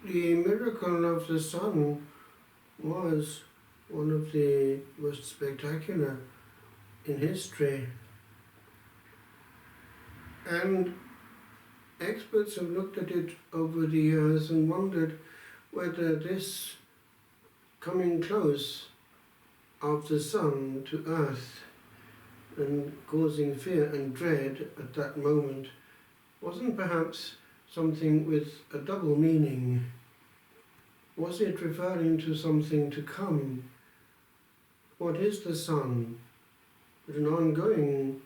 The miracle of the sun was one of the most spectacular in history, and experts have looked at it over the years and wondered whether this coming close of the sun to earth and causing fear and dread at that moment wasn't perhaps something with a double meaning. Was it referring to something to come? What is the sun? But an ongoing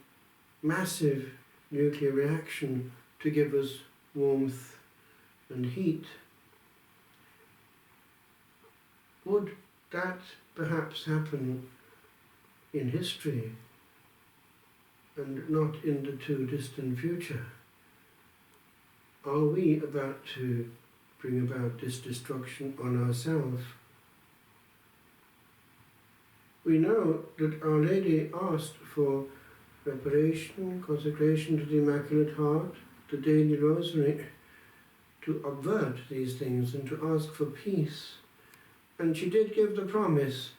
massive nuclear reaction to give us warmth and heat. Would that perhaps happen in history and not in the too distant future? Are we about to bring about this destruction on ourselves? We know that Our Lady asked for reparation, consecration to the Immaculate Heart, the daily rosary, to avert these things and to ask for peace. And she did give the promise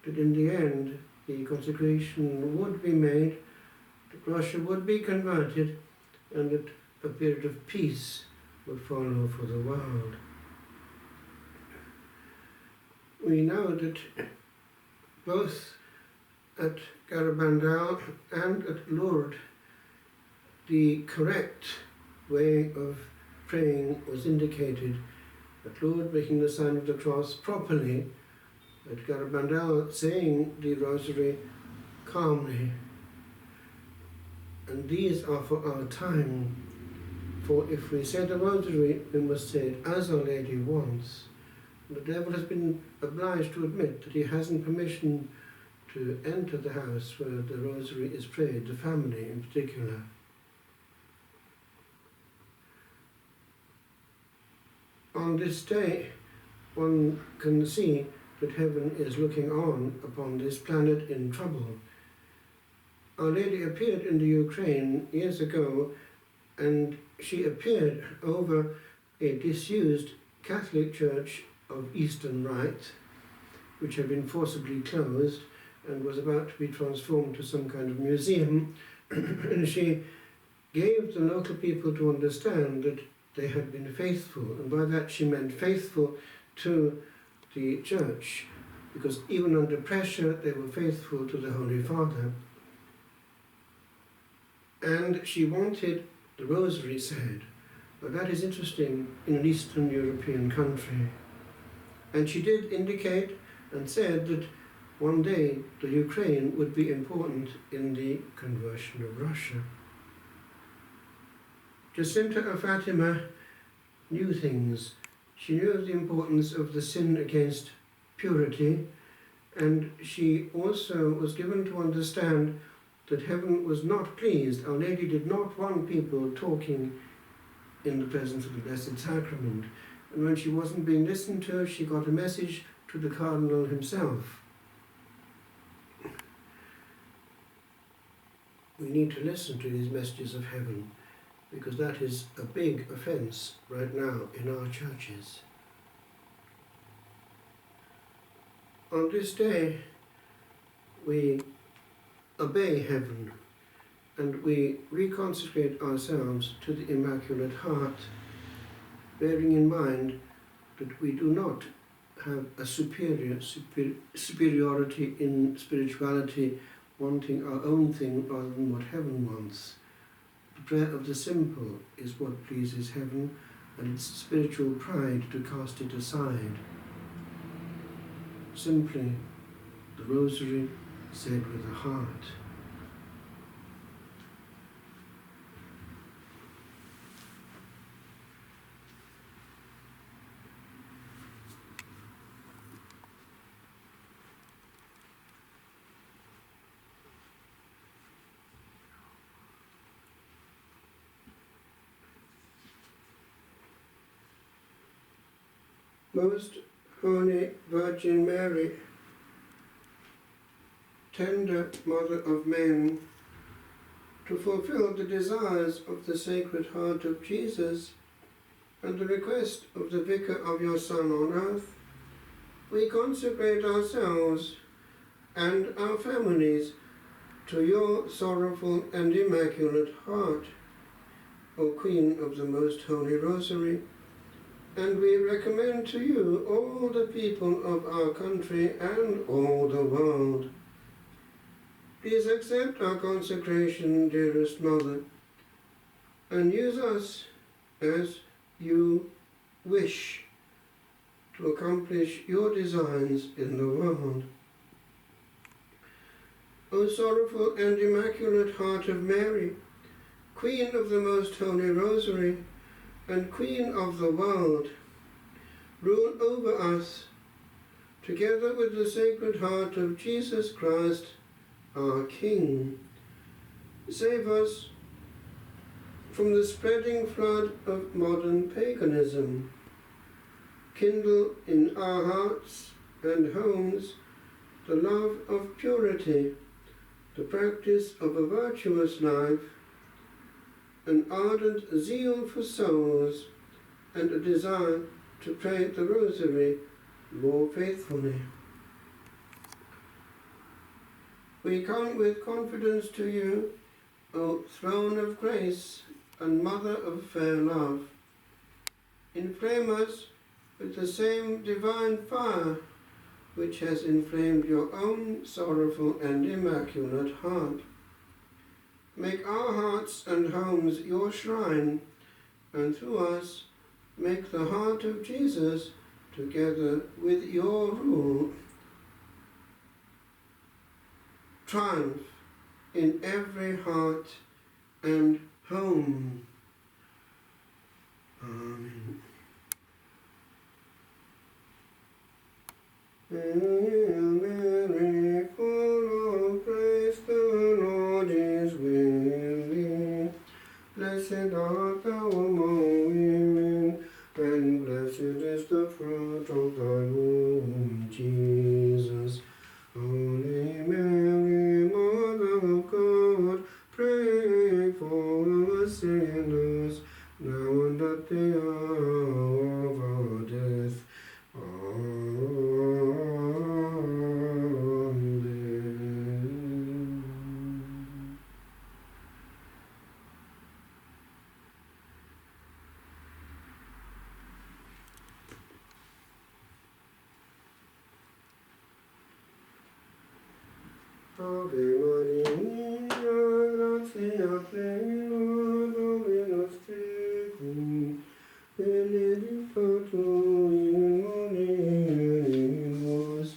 that in the end the consecration would be made, that Russia would be converted, and that a period of peace would follow for the world. We know that both at Garabandal and at Lourdes, the correct way of praying was indicated. At Lourdes, making the sign of the cross properly. At Garabandal, saying the rosary calmly. And these are for our time. For if we say the rosary, we must say it as Our Lady wants. The devil has been obliged to admit that he hasn't permission to enter the house where the rosary is prayed, the family in particular. On this day, one can see that heaven is looking on upon this planet in trouble. Our Lady appeared in the Ukraine years ago, and she appeared over a disused Catholic church of Eastern Rite, which had been forcibly closed and was about to be transformed to some kind of museum. And she gave the local people to understand that they had been faithful, and by that she meant faithful to the church, because even under pressure they were faithful to the Holy Father. And she wanted the rosary said. But that is interesting in an Eastern European country. And she did indicate and said that one day the Ukraine would be important in the conversion of Russia. Jacinta of Fatima knew things. She knew of the importance of the sin against purity, and she also was given to understand that heaven was not pleased. Our Lady did not want people talking in the presence of the Blessed Sacrament. And when she wasn't being listened to, she got a message to the Cardinal himself. We need to listen to these messages of heaven, because that is a big offence right now in our churches. On this day, we obey heaven and we reconsecrate ourselves to the Immaculate Heart, bearing in mind that we do not have a superiority in spirituality, wanting our own thing rather than what heaven wants. The prayer of the simple is what pleases heaven, and it's spiritual pride to cast it aside. Simply, the rosary said with the heart. Most Holy Virgin Mary, tender Mother of men, to fulfill the desires of the Sacred Heart of Jesus, and the request of the Vicar of your Son on earth, we consecrate ourselves and our families to your sorrowful and immaculate heart, O Queen of the Most Holy Rosary, and we recommend to you all the people of our country and all the world. Please accept our consecration, dearest Mother, and use us as you wish to accomplish your designs in the world. O sorrowful and immaculate heart of Mary, Queen of the Most Holy Rosary and Queen of the world, rule over us, together with the Sacred Heart of Jesus Christ, our King. Save us from the spreading flood of modern paganism. Kindle in our hearts and homes the love of purity, the practice of a virtuous life, an ardent zeal for souls, and a desire to pray the Rosary more faithfully. We come with confidence to you, O Throne of Grace and Mother of Fair Love. Inflame us with the same divine fire which has inflamed your own sorrowful and immaculate heart. Make our hearts and homes your shrine, and through us make the heart of Jesus, together with your rule, triumph in every heart and home. Amen. Hail Mary, full of grace, the Lord is with thee. Blessed art thou among women, and blessed is the fruit of thy womb, Jesus. Holy Mary, Mother of God, pray for us sinners, now and at the hour of our death. Amen. Ave Maria, gratia plena, Dominus tecum, benedicta tu in mulieribus,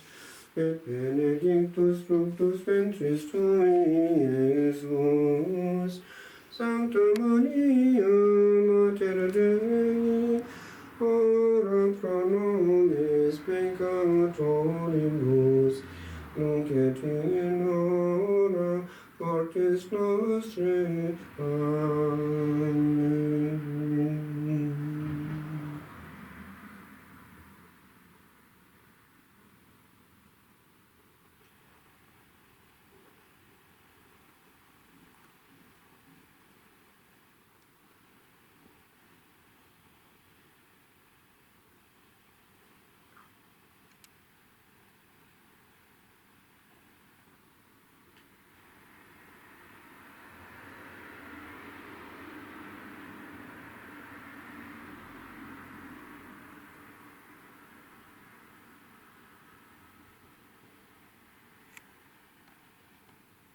et benedictus fructus ventris tui, Iesus. Sancta Maria, Mater Dei, ora pro nobis peccatoribus, nunc et in hora mortis nostrae. Amen.